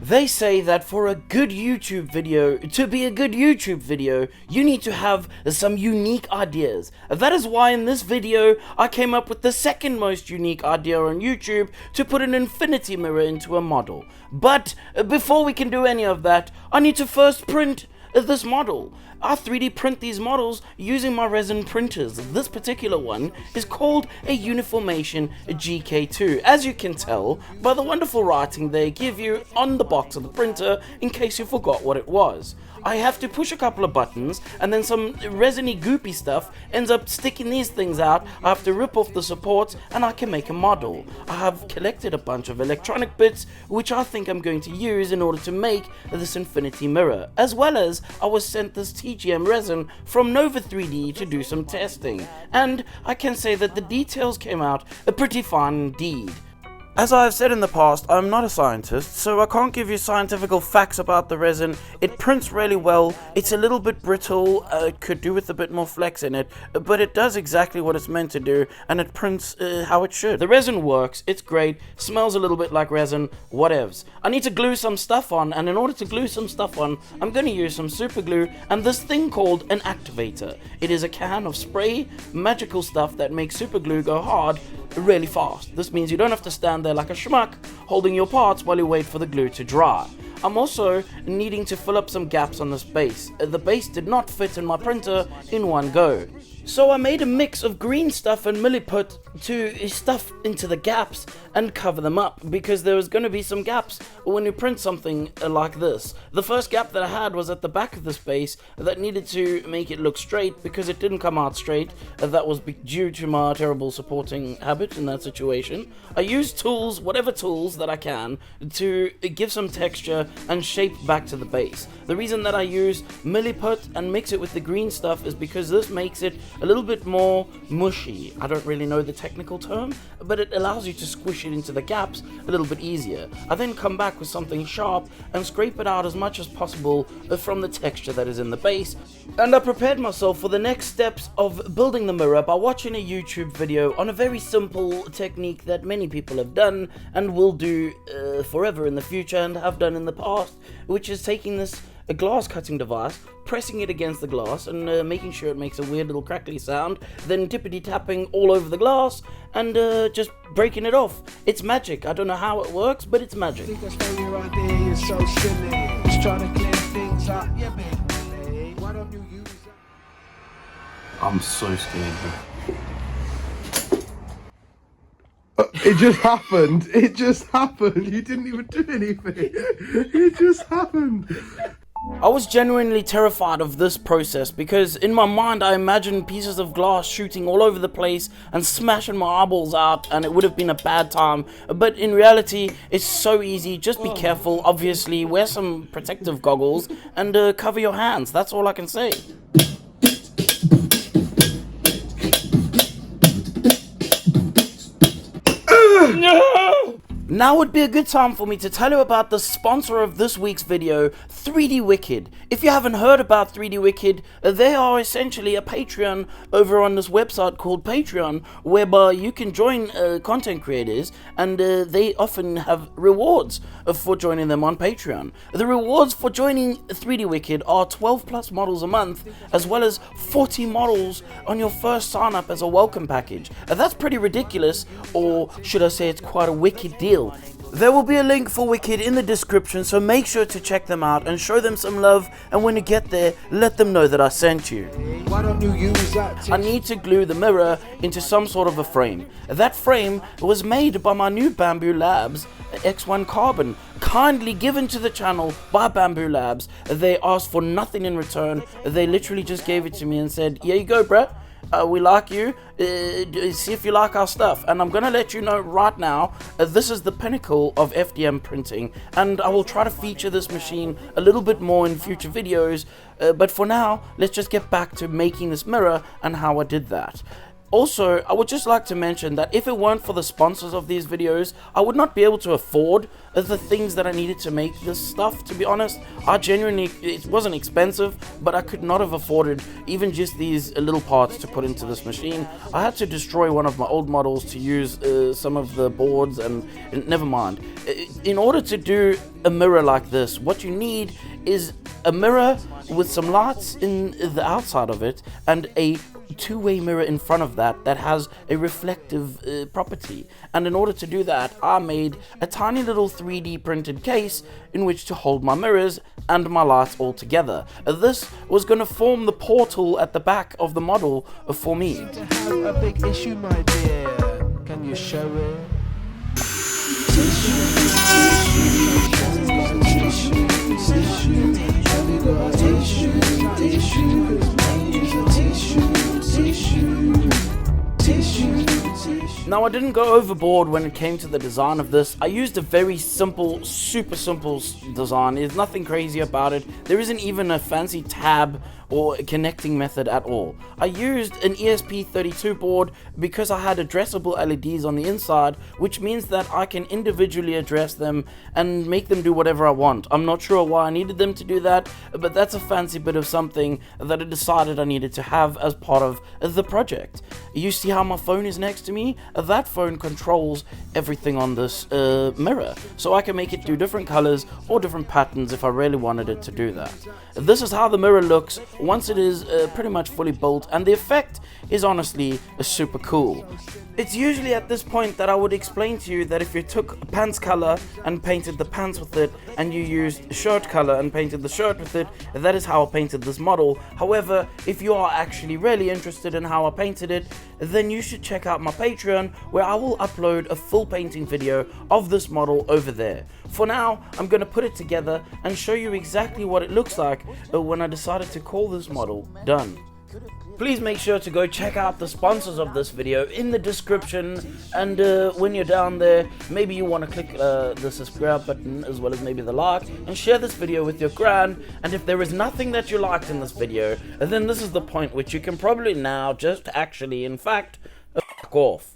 They say that for a good YouTube video, to be a good YouTube video, you need to have some unique ideas. That is why in this video, I came up with the second most unique idea on YouTube to put an infinity mirror into a model. But before we can do any of that, I need to first print this model. I 3D print these models using my resin printers. This particular one is called a Uniformation GK2, as you can tell by the wonderful writing they give you on the box of the printer in case you forgot what it was. I have to push a couple of buttons and then some resiny goopy stuff ends up sticking these things out. I have to rip off the supports and I can make a model. I have collected a bunch of electronic bits which I think I'm going to use in order to make this infinity mirror, as well as I was sent this TGM resin from Nova 3D to do some testing, and I can say that the details came out pretty fine indeed. As I have said in the past, I'm not a scientist, so I can't give you scientific facts about the resin. It prints really well, it's a little bit brittle, it could do with a bit more flex in it, but it does exactly what it's meant to do, and it prints how it should. The resin works, it's great, smells a little bit like resin, whatevs. I need to glue some stuff on, and in order to glue some stuff on, I'm going to use some super glue and this thing called an activator. It is a can of spray, magical stuff that makes super glue go hard really fast. This means you don't have to stand there like a schmuck holding your parts while you wait for the glue to dry. I'm also needing to fill up some gaps on this base. The base did not fit in my printer in one go. So I made a mix of green stuff and milliput to stuff into the gaps and cover them up, because there was going to be some gaps when you print something like this. The first gap that I had was at the back of the space that needed to make it look straight because it didn't come out straight. That was due to my terrible supporting habit in that situation. I used tools, whatever tools that I can, to give some texture and shape back to the base. The reason that I use milliput and mix it with the green stuff is because this makes it a little bit more mushy. I don't really know the technical term, but it allows you to squish it into the gaps a little bit easier. I then come back with something sharp and scrape it out as much as possible from the texture that is in the base. And I prepared myself for the next steps of building the mirror by watching a YouTube video on a very simple technique that many people have done and will do forever in the future and have done in the past, which is taking this a glass cutting device, pressing it against the glass and making sure it makes a weird little crackly sound, then tippity tapping all over the glass and just breaking it off. It's magic. I don't know how it works, but it's magic. I'm so scared. It just happened. It just happened. You didn't even do anything. It just happened. I was genuinely terrified of this process because in my mind I imagined pieces of glass shooting all over the place and smashing my eyeballs out, and it would have been a bad time. But in reality, it's so easy. Just be careful, obviously, wear some protective goggles and cover your hands. That's all I can say. No! Now would be a good time for me to tell you about the sponsor of this week's video, 3D Wicked. If you haven't heard about 3D Wicked, they are essentially a Patreon over on this website called Patreon, whereby you can join content creators, and they often have rewards for joining them on Patreon. The rewards for joining 3D Wicked are 12 plus models a month, as well as 40 models on your first sign up as a welcome package. That's pretty ridiculous, or should I say it's quite a wicked deal. There will be a link for Wicked in the description, so make sure to check them out and show them some love, and when you get there, let them know that I sent you. Why don't you use that? I need to glue the mirror into some sort of a frame. That frame was made by my new Bamboo Labs X1 Carbon, kindly given to the channel by Bamboo Labs. They asked for nothing in return. They literally just gave it to me and said, here you go, bruh. We like you, see if you like our stuff. And I'm going to let you know right now, this is the pinnacle of FDM printing, and I will try to feature this machine a little bit more in future videos, but for now, let's just get back to making this mirror and how I did that. Also, I would just like to mention that if it weren't for the sponsors of these videos, I would not be able to afford the things that I needed to make this stuff, to be honest. I genuinely, it wasn't expensive, but I could not have afforded even just these little parts to put into this machine. I had to destroy one of my old models to use some of the boards, and never mind. In order to do a mirror like this, what you need is a mirror with some lights in the outside of it, and a two-way mirror in front of that has a reflective property. And in order to do that, I made a tiny little 3D printed case in which to hold my mirrors and my lights all together. This was going to form the portal at the back of the model for me. To have a big issue, my dear. Can you show it? Now, I didn't go overboard when it came to the design of this. I used a very simple, super simple design. There's nothing crazy about it. There isn't even a fancy tab or a connecting method at all. I used an ESP32 board because I had addressable LEDs on the inside, which means that I can individually address them and make them do whatever I want. I'm not sure why I needed them to do that, but that's a fancy bit of something that I decided I needed to have as part of the project. You see how my phone is next to me? That phone controls everything on this mirror, so I can make it do different colors or different patterns if I really wanted it to do that. This is how the mirror looks once it is pretty much fully built, and the effect is honestly super cool. It's usually at this point that I would explain to you that if you took pants color and painted the pants with it, and you used shirt color and painted the shirt with it, that is how I painted this model. However, if you are actually really interested in how I painted it, then you should check out my Patreon, where I will upload a full painting video of this model over there. For now, I'm going to put it together and show you exactly what it looks like when I decided to call this model done. Please make sure to go check out the sponsors of this video in the description, and when you're down there, maybe you want to click the subscribe button as well as maybe the like, and share this video with your gran. And if there is nothing that you liked in this video, then this is the point which you can probably now just actually, in fact, fuck off.